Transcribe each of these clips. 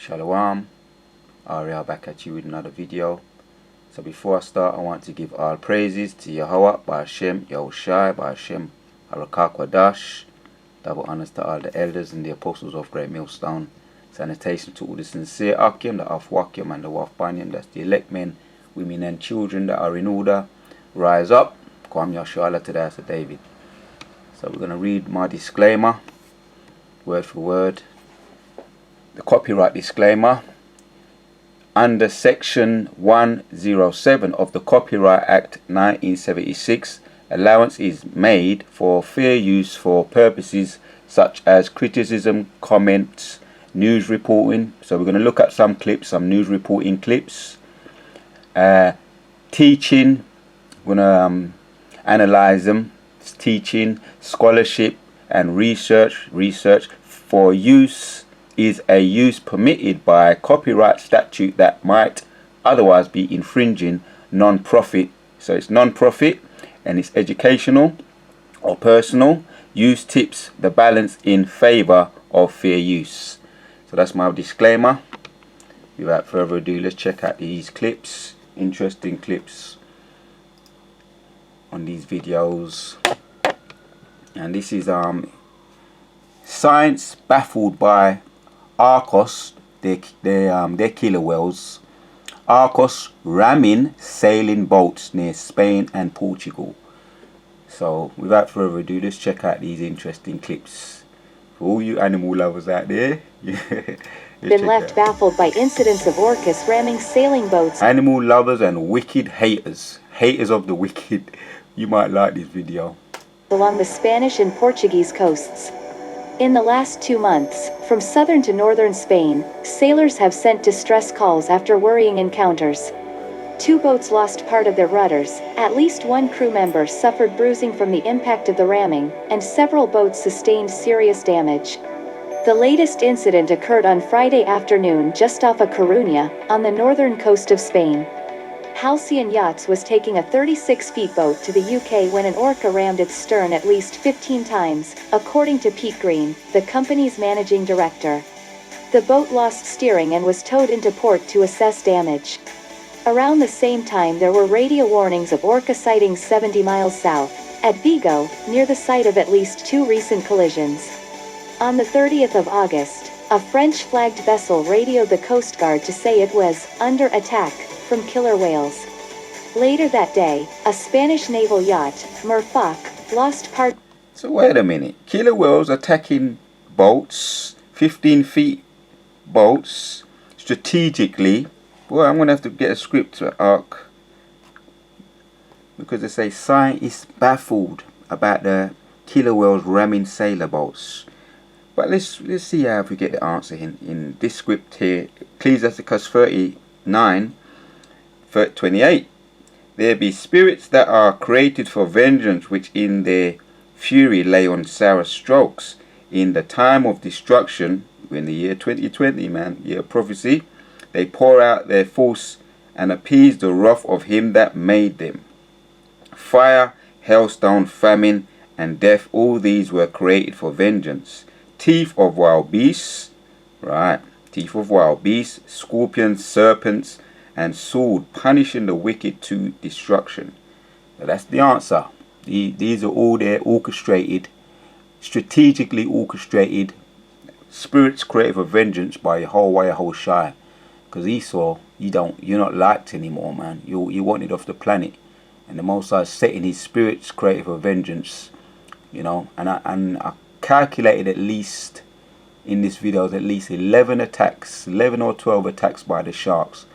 Shalom, Ariel back at you with another video. So before I start, I want to give all praises to Yahweh, Ba'ashem, Yahushai, Ba'ashem, Harakakwadash. Double honors to all the elders and the apostles of Great Millstone. Sanitation to all the sincere Akim, the Afwakim and the Wafbanyam, that's the elect men, women and children that are in order. Rise up, Kwam Yashua to the house of David. So we're going to read my disclaimer, word for word. The copyright disclaimer. Under Section 107 of the Copyright Act 1976, allowance is made for fair use for purposes such as criticism, comments, news reporting. So we're going to look at some clips, some news reporting clips. Teaching, we're going to analyze them. It's teaching, scholarship and research. Research for use is a use permitted by copyright statute that might otherwise be infringing non-profit. So it's non-profit and it's educational or personal. Use tips the balance in favor of fair use. So that's my disclaimer. Without further ado, let's check out these clips. Interesting clips on these videos. And this is science baffled by Arcos, their killer whales. Arcos ramming sailing boats near Spain and Portugal. So without further ado, let's check out these interesting clips. For all you animal lovers out there, been left baffled by incidents of orcas ramming sailing boats. Animal lovers and wicked haters, haters of the wicked, you might like this video. Along the Spanish and Portuguese coasts. In the last 2 months, from southern to northern Spain, sailors have sent distress calls after worrying encounters. 2 boats lost part of their rudders, at least 1 crew member suffered bruising from the impact of the ramming, and several boats sustained serious damage. The latest incident occurred on Friday afternoon just off of Coruña, on the northern coast of Spain. Halcyon Yachts was taking a 36-foot boat to the UK when an orca rammed its stern at least 15 times, according to Pete Green, the company's managing director. The boat lost steering and was towed into port to assess damage. Around the same time there were radio warnings of orca sightings 70 miles south, at Vigo, near the site of at least 2 recent collisions. On the 30th of August, a French-flagged vessel radioed the Coast Guard to say it was under attack from killer whales. Later that day, a Spanish naval yacht, Merfoc, lost part. So wait a minute, killer whales attacking boats, 15 feet boats, strategically. Well, I'm going to have to get a script to arc, because they say scientists baffled about the killer whales ramming sailor boats. But let's see how we get the answer in this script here. Ecclesiasticus 39:28. There be spirits that are created for vengeance, which in their fury lay on sour strokes. In the time of destruction, in the year 2020, man, year of prophecy, they pour out their force and appease the wrath of him that made them. Fire, hailstone, famine, and death, all these were created for vengeance. Teeth of wild beasts, right, teeth of wild beasts, scorpions, serpents, and sword, punishing the wicked to destruction. So that's the answer. These are all there, orchestrated, strategically orchestrated spirits created for vengeance by Yahweh Yahushai. Because Esau, you're not liked anymore, man. You wanted off the planet, and the Most High is setting his spirits created for vengeance. You know, and I calculated at least in this video at least 11 attacks, 11 or 12 attacks by the sharks,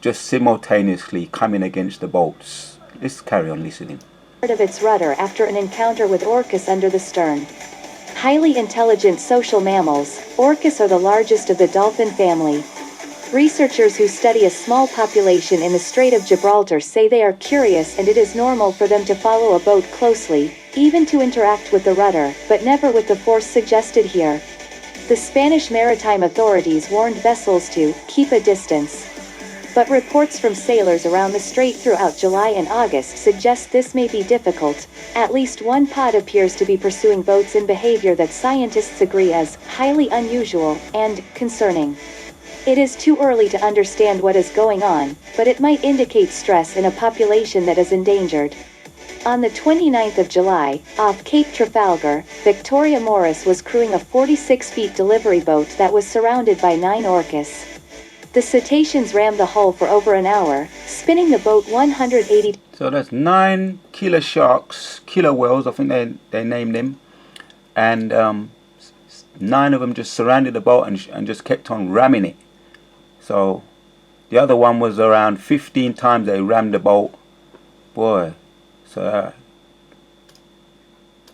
just simultaneously coming against the boats. Let's carry on listening. Part of its rudder after an encounter with orcas under the stern. Highly intelligent social mammals, orcas are the largest of the dolphin family. Researchers who study a small population in the Strait of Gibraltar say they are curious and it is normal for them to follow a boat closely, even to interact with the rudder, but never with the force suggested here. The Spanish maritime authorities warned vessels to keep a distance. But reports from sailors around the strait throughout July and August suggest this may be difficult. At least one pod appears to be pursuing boats in behavior that scientists agree as highly unusual and concerning. It is too early to understand what is going on, but it might indicate stress in a population that is endangered. On the 29th of July, off Cape Trafalgar, Victoria Morris was crewing a 46-foot delivery boat that was surrounded by 9 orcas. The cetaceans rammed the hull for over an hour, spinning the boat 180. So that's 9 killer sharks, killer whales, I think they named them, and 9 of them just surrounded the boat and just kept on ramming it. So the other one was around 15 times they rammed the boat. Boy, so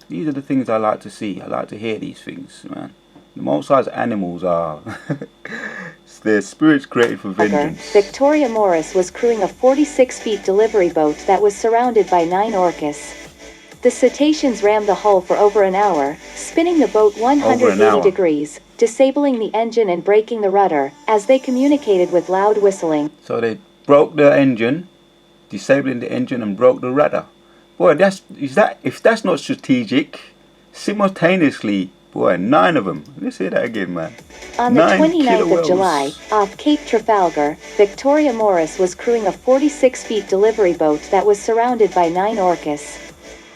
these are the things I like to see. I like to hear these things, man. The most size animals are their spirits created for vengeance. Victoria Morris was crewing a 46-foot delivery boat that was surrounded by 9 orcas. The cetaceans rammed the hull for over an hour, spinning the boat 180 degrees, disabling the engine and breaking the rudder, as they communicated with loud whistling. So they broke the engine, disabling the engine and broke the rudder. Boy, if that's not strategic, simultaneously, boy, 9 of them. Let's hear that again, man. On the 29th of July, off Cape Trafalgar, Victoria Morris was crewing a 46-foot delivery boat that was surrounded by 9 orcas.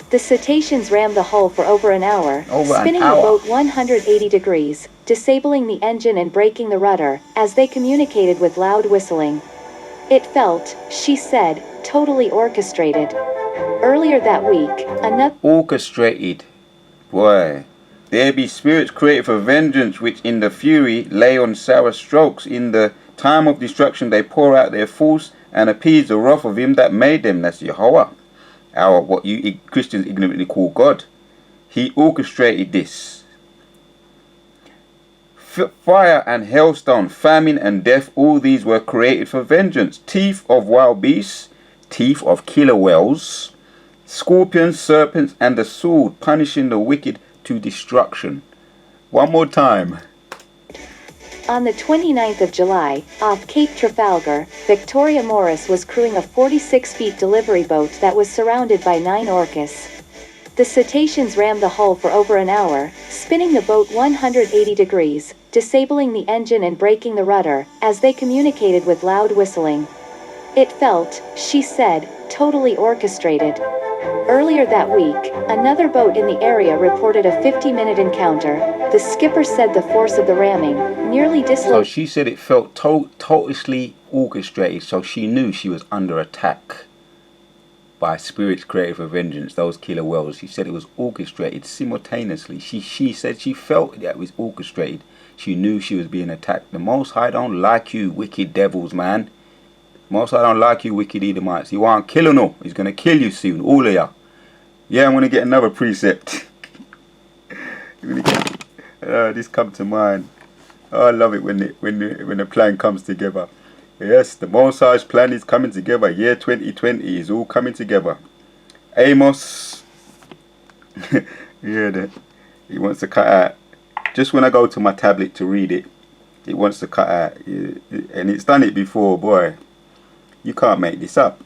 The cetaceans rammed the hull for over an hour, spinning the boat 180 degrees, disabling the engine and breaking the rudder, as they communicated with loud whistling. It felt, she said, totally orchestrated. Earlier that week, another... Orchestrated. Boy. There be spirits created for vengeance, which in the fury lay on sour strokes. In the time of destruction they pour out their force and appease the wrath of him that made them. That's Jehovah. What you Christians ignorantly call God. He orchestrated this. Fire and hailstone, famine and death, all these were created for vengeance. Teeth of wild beasts, teeth of killer whales, scorpions, serpents, and the sword, punishing the wicked to destruction. One more time. On the 29th of July, off Cape Trafalgar, Victoria Morris was crewing a 46-foot delivery boat that was surrounded by 9 orcas. The cetaceans rammed the hull for over an hour, spinning the boat 180 degrees, disabling the engine and breaking the rudder, as they communicated with loud whistling. It felt, she said, totally orchestrated. Earlier that week, another boat in the area reported a 50-minute encounter. The skipper said the force of the ramming nearly dislocated. So she said it felt totally orchestrated, so she knew she was under attack by spirits created for vengeance, those killer whales. She said it was orchestrated simultaneously. She said she felt that it was orchestrated. She knew she was being attacked. The Most High don't like you wicked devils, man. Most High don't like you wicked Edomites. He won't kill no. He's going to kill you soon, all of you. Yeah, I'm going to get another precept. This come to mind. Oh, I love it when the plan comes together. Yes, the Most High's plan is coming together. Year 2020 is all coming together. Amos. Yeah, he wants to cut out. Just when I go to my tablet to read it, it wants to cut out. And it's done it before, boy. You can't make this up.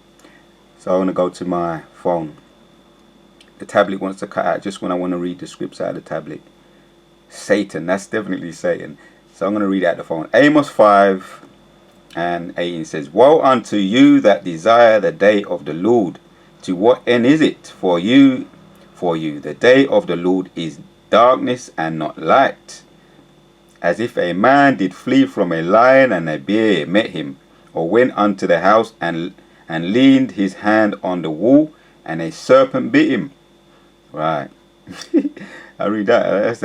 So I'm going to go to my phone. The tablet wants to cut out just when I want to read the scripts out of the tablet. Satan, that's definitely Satan. So I'm going to read out the phone. Amos 5 and 18 says, woe unto you that desire the day of the Lord. To what end is it? For you, the day of the Lord is darkness and not light. As if a man did flee from a lion and a bear met him, or went unto the house and leaned his hand on the wall, and a serpent bit him. Right. I read that.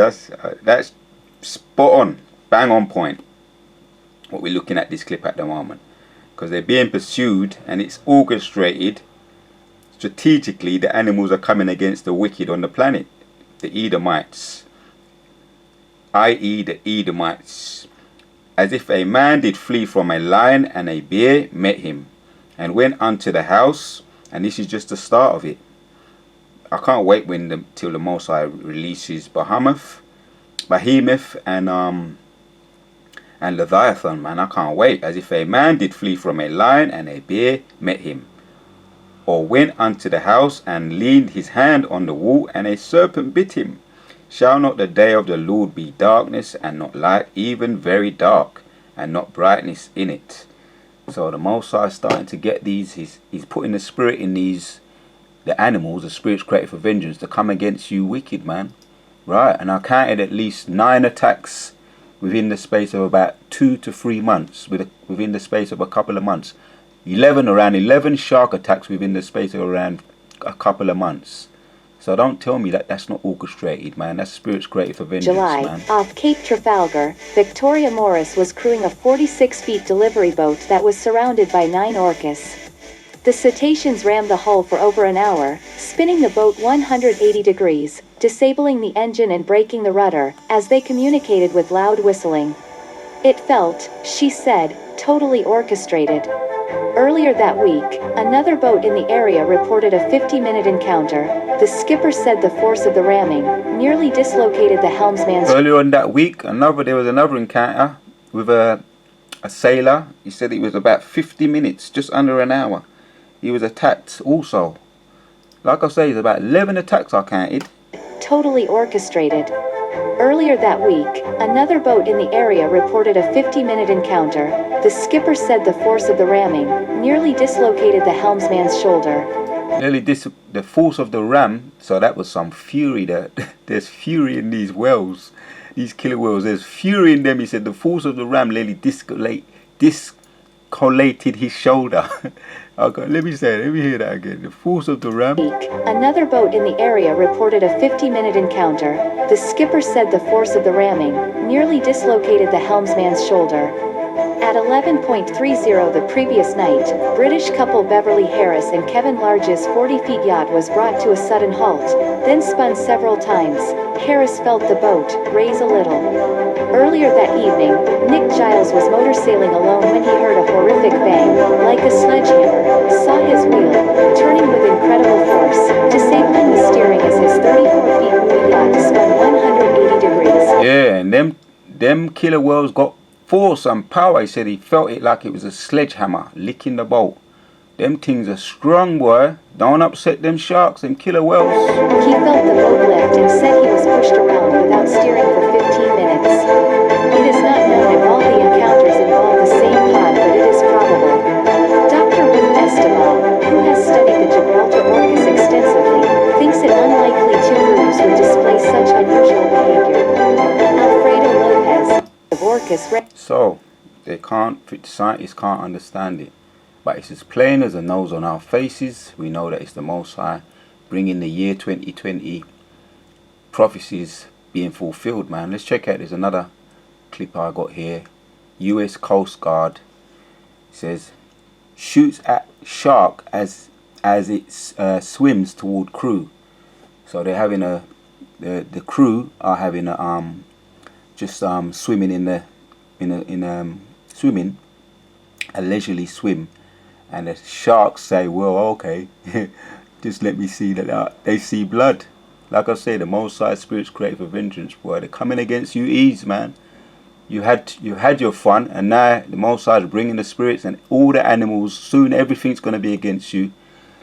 That's spot on, bang on point. What we're looking at this clip at the moment, because they're being pursued and it's orchestrated. Strategically, the animals are coming against the wicked on the planet, the Edomites, i.e. the Edomites. As if a man did flee from a lion and a bear met him, and went unto the house. And this is just the start of it. I can't wait till the Most High releases Behemoth and Leviathan, man. I can't wait. As if a man did flee from a lion and a bear met him, or went unto the house and leaned his hand on the wall, and a serpent bit him. Shall not the day of the Lord be darkness and not light, even very dark? and not brightness in it. So the Most High is starting to get these. He's putting the spirit in these, the animals, the spirits created for vengeance, to come against you wicked, man. Right? And I counted at least 9 attacks within the space of about 2 to 3 months, within the space of a couple of months. Around 11 shark attacks within the space of around a couple of months. So don't tell me that that's not orchestrated, man. That's spirits created for vengeance, July, man. off Cape Trafalgar, Victoria Morris was crewing a 46-feet delivery boat that was surrounded by 9 orcas. The cetaceans rammed the hull for over an hour, spinning the boat 180 degrees, disabling the engine and breaking the rudder, as they communicated with loud whistling. It felt, she said, totally orchestrated. Earlier that week, another boat in the area reported a 50-minute encounter. The skipper said the force of the ramming nearly dislocated the helmsman's... Earlier on that week, there was another encounter with a sailor. He said it was about 50 minutes, just under an hour. He was attacked also. Like I say, it's about 11 attacks I counted. Totally orchestrated. Earlier that week, another boat in the area reported a 50-minute encounter. The skipper said the force of the ramming nearly dislocated the helmsman's shoulder. The force of the ram, so that was some fury there. There's fury in these whales, these killer whales. There's fury in them. He said the force of the ram nearly discollated his shoulder. Okay, let me hear that again. The force of the ram. Another boat in the area reported a 50-minute encounter. The skipper said the force of the ramming nearly dislocated the helmsman's shoulder. At 11:30 the previous night, British couple Beverly Harris and Kevin Large's 40-feet yacht was brought to a sudden halt, then spun several times. Harris felt the boat raise a little. Earlier that evening, Nick Giles was motorsailing alone when he heard a horrific bang, like a sledgehammer, saw his wheel, turning with incredible force, disabling the steering as his 34-feet moving yacht spun 180 degrees. Yeah, and them killer whales got force and power. He said he felt it like it was a sledgehammer licking the boat. Them things are strong, boy. Don't upset them sharks, them killer whales. He felt the boat lift and said he was pushed around without steering for 15 minutes. It is not known if all the encounters involve the same pod, but it is probable. Dr. Ruth Esteban, who has studied the Gibraltar orcas extensively, thinks it unlikely two crews would display such unusual behavior. Alfredo Lopez, of orcas... So, scientists can't understand it. But it's as plain as a nose on our faces. We know that it's the Most High bringing the year 2020 prophecies being fulfilled, man. Let's check out. There's another clip I got here. US Coast Guard says shoots at shark as it swims toward crew. So they're having the crew are having swimming swimming, a leisurely swim. And the sharks say, well, okay, just let me see that they see blood. Like I say, the Most High spirits created for vengeance, boy. They're coming against you ease, man. You had your fun, and now the Most High is bringing the spirits and all the animals. Soon everything's going to be against you.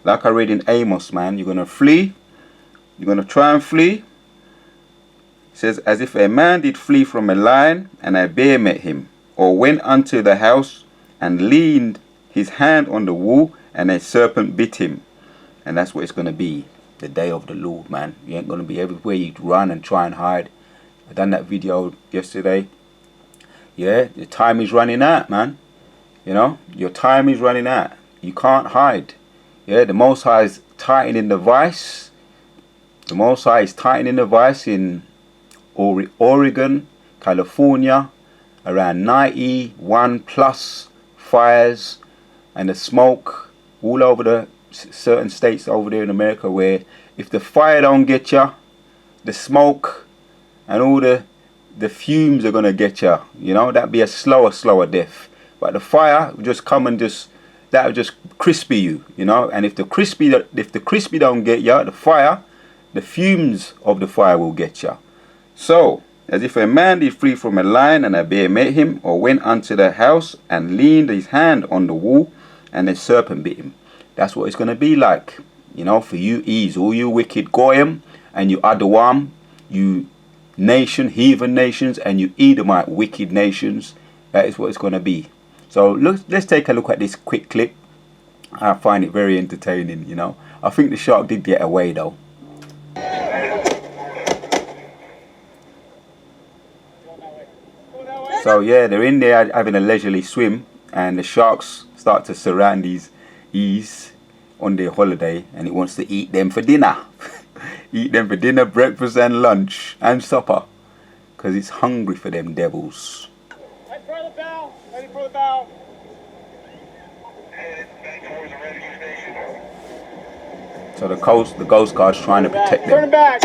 Like I read in Amos, man, you're going to flee. You're going to try and flee. It says, as if a man did flee from a lion, and a bear met him, or went unto the house, and leaned his hand on the wall, and a serpent bit him. And that's what it's going to be, the day of the Lord, man. You ain't going to be everywhere you run and try and hide. I done that video yesterday. Yeah, the time is running out, man. You know, your time is running out. You can't hide. Yeah, the Most High is tightening the vice. The Most High is tightening the vice in Oregon, California, around 91 plus fires. And the smoke all over the certain states over there in America, where if the fire don't get you, the smoke and all the fumes are gonna get you. You know, that'd be a slower death. But the fire will just come and that'll just crispy you. You know, and if the crispy don't get you, the fumes of the fire will get you. So, as if a man did flee from a lion, and a bear met him, or went unto the house, and leaned his hand on the wall, and the serpent bit him. That's what it's going to be like. You know, for you ease, all you wicked Goyim, and you Adawam, you heathen nations, and you Edomite wicked nations. That is what it's going to be. So let's take a look at this quick clip. I find it very entertaining, you know. I think the shark did get away though. So yeah, they're in there having a leisurely swim, and the sharks start to surround these eels on their holiday, and it wants to eat them for dinner. Eat them for dinner, breakfast and lunch and supper, because it's hungry for them devils. Ready for the bow. Ready for the bow. So the Coast Guard's trying to protect Turn them. back.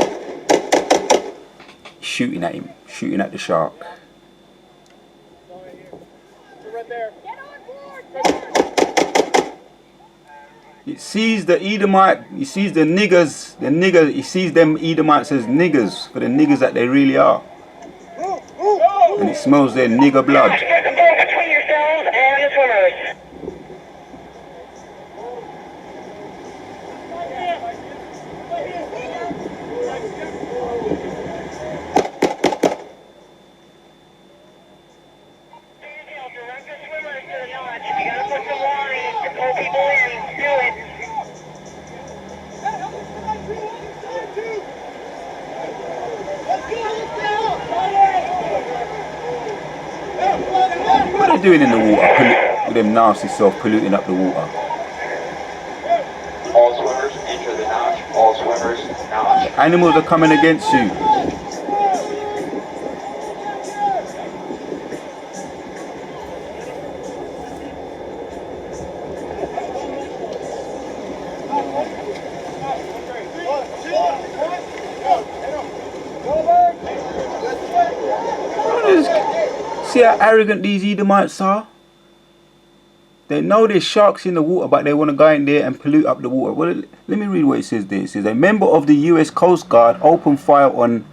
Shooting at him, shooting at the shark. Right there. Get on board. It sees the Edomite, it sees the niggers, it sees them Edomites as niggers, for the niggers that they really are. And it smells their nigger blood. Between yourselves and the swimmers. Direct the swimmers to the notch. You gotta put some lines to pull people in. Do it. What are they doing in the water? With them nasty self polluting up the water. All swimmers enter the notch. All swimmers notch. Animals are coming against you. See how arrogant these Edomites are? They know there's sharks in the water, but they want to go in there and pollute up the water. Well, let me read what it says there. It says, a member of the US Coast Guard opened fire on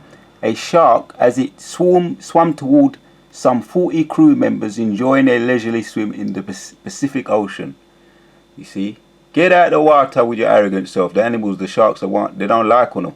a shark as it swam toward some 40 crew members enjoying their leisurely swim in the Pacific Ocean. You see? Get out of the water with your arrogant self. The animals, the sharks, they don't like on them.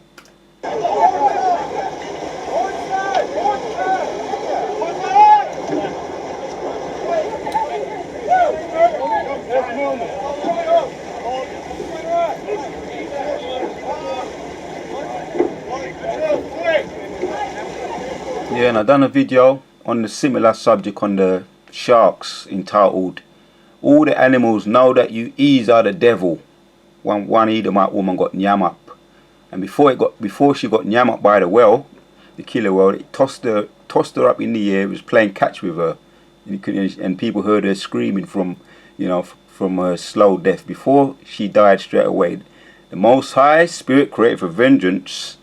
Yeah, and I done a video on the similar subject on the sharks entitled "All the Animals Know That You Ease Are the Devil." One Edomite woman got nyam up, and before she got nyam up by the well, the killer whale, it tossed her up in the air. It was playing catch with her, and people heard her screaming from her slow death before she died straight away. The Most High Spirit created for vengeance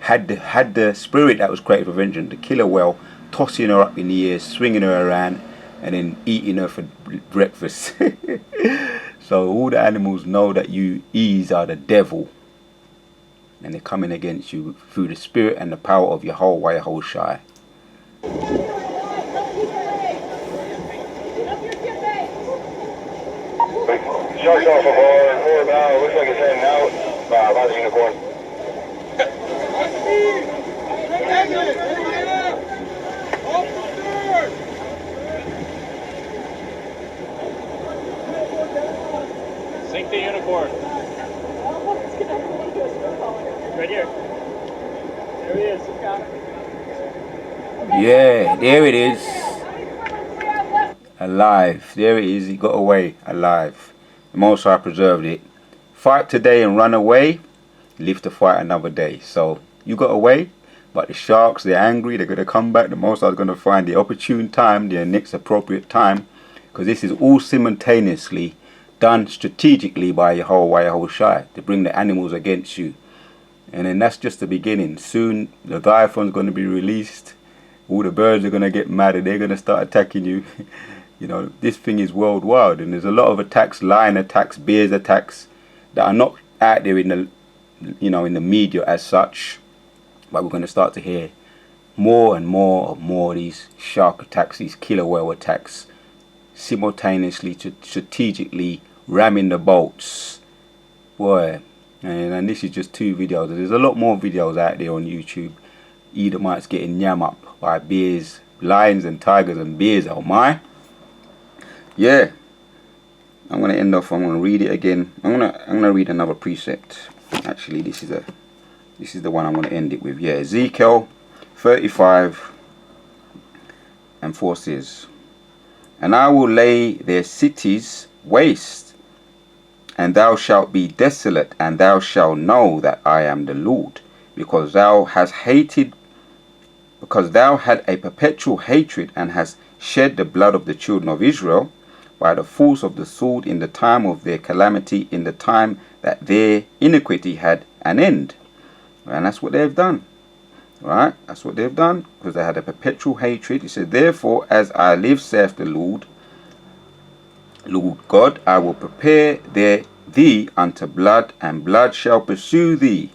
had the spirit that was created for vengeance, the killer whale, tossing her up in the air, swinging her around, and then eating her for breakfast. So all the animals know that you ease are the devil, and they're coming against you through the spirit and the power of Yahweh Yahushai. Sharks off of our forward bow. Looks like it's heading out by the unicorn. Sink the unicorn. Right here. There he is. Yeah, there it is. Alive. There it is. He got away alive. The Most High preserved it. Fight today and run away. Live to fight another day. So you got away, but the sharks, they're angry. They're going to come back. The Most High is going to find the opportune time, the next appropriate time, because this is all simultaneously done strategically by Yahweh Yahushai to bring the animals against you. And then that's just the beginning. Soon the Leviathan's going to be released. All the birds are going to get mad and they're going to start attacking you. You know, this thing is worldwide, and there's a lot of attacks, lion attacks, bears attacks, that are not out there in the, in the media as such. But we're going to start to hear more and more of these shark attacks, these killer whale attacks, simultaneously, strategically ramming the boats. Boy, and this is just 2 videos. There's a lot more videos out there on YouTube. Edomites getting nyam up by bears, lions and tigers and bears. Oh my. Yeah. I'm gonna end off. I'm gonna read it again. I'm gonna read another precept. Actually, this is the one I'm gonna end it with. Yeah, Ezekiel 35 and 4 says, "And I will lay their cities waste, and thou shalt be desolate, and thou shalt know that I am the Lord, because thou had a perpetual hatred, and hast shed the blood of the children of Israel by the force of the sword in the time of their calamity, in the time that their iniquity had an end." And that's what they've done. Right? That's what they've done, because they had a perpetual hatred. He said, "Therefore, as I live, saith the Lord God, I will prepare thee unto blood, and blood shall pursue thee.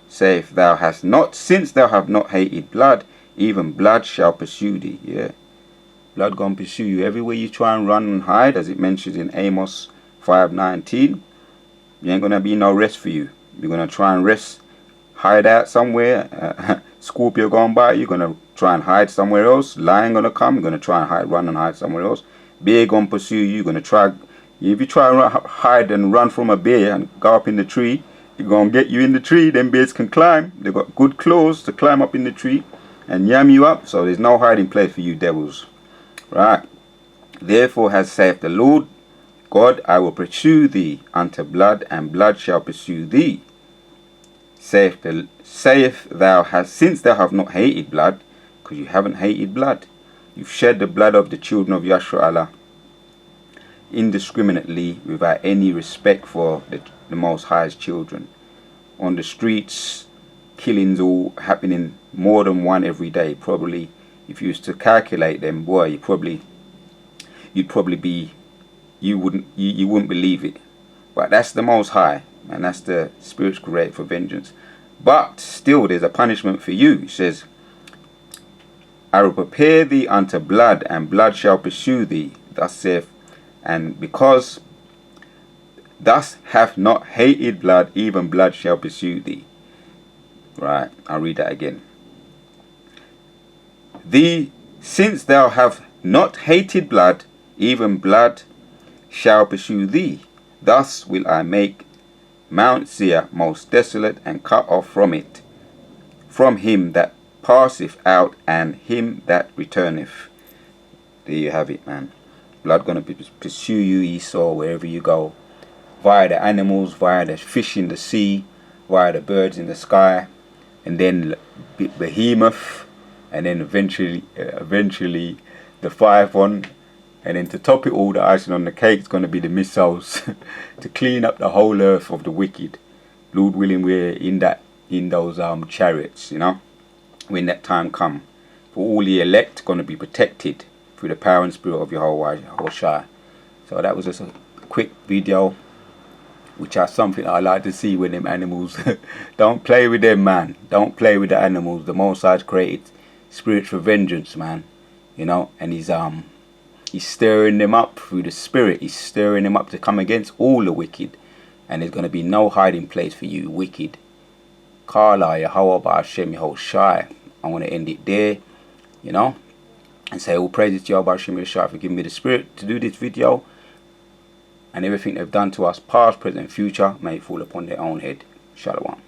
Saith thou hast not, since thou have not hated blood, even blood shall pursue thee." Yeah. Blood gonna pursue you everywhere you try and run and hide, as it mentions in Amos 5:19. You ain't gonna be no rest for you. You're gonna try and rest, hide out somewhere. Scorpio gonna bite you. You're gonna try and hide somewhere else. Lion gonna come. You're gonna try and hide, run and hide somewhere else. Bear gonna pursue you. You're gonna try. If you try and hide and run from a bear and go up in the tree, you're gonna get you in the tree. Them bears can climb. They've got good claws to climb up in the tree and yam you up. So there's no hiding place for you devils. Right. "Therefore has saith the Lord God, I will pursue thee unto blood, and blood shall pursue thee. Saith thou hast, since thou have not hated blood," because you haven't hated blood. "You've shed the blood of the children of Yasharallah indiscriminately, without any respect for the Most High's children. On the streets, killings all happening, more than one every day. Probably, if you used to calculate them, boy, you wouldn't believe it. But that's the Most High, and that's the Spirit's created for vengeance. But still, there's a punishment for you. It says, "I will prepare thee unto blood, and blood shall pursue thee. Thus saith, and because thus hath not hated blood, even blood shall pursue thee." Right, I'll read that again. Since thou have not hated blood, even blood shall pursue thee. Thus will I make Mount Seir most desolate, and cut off from him that passeth out, and him that returneth. There you have it, man. Blood gonna pursue you, Esau, wherever you go, via the animals, via the fish in the sea, via the birds in the sky, and then Behemoth, and then eventually the 5th one, and then to top it all, the icing on the cake is going to be the missiles to clean up the whole earth of the wicked. Lord willing, we're in those chariots, you know, when that time come. For all the elect going to be protected through the power and spirit of Yahweh Shai. So that was just a quick video, which is something I like to see when them animals. Don't play with them, man. Don't play with the animals. The Most High created spirits for vengeance, man. You know, and he's stirring them up through the spirit. He's stirring them up to come against all the wicked. And there's going to be no hiding place for you, wicked. Kala Yahweh Ba'ashem Yahushai. I'm going to end it there, you know, and say all praises to Yahweh Ba'ashem Yahushai for giving me the spirit to do this video. And everything they've done to us, past, present, and future, may it fall upon their own head. Shalom.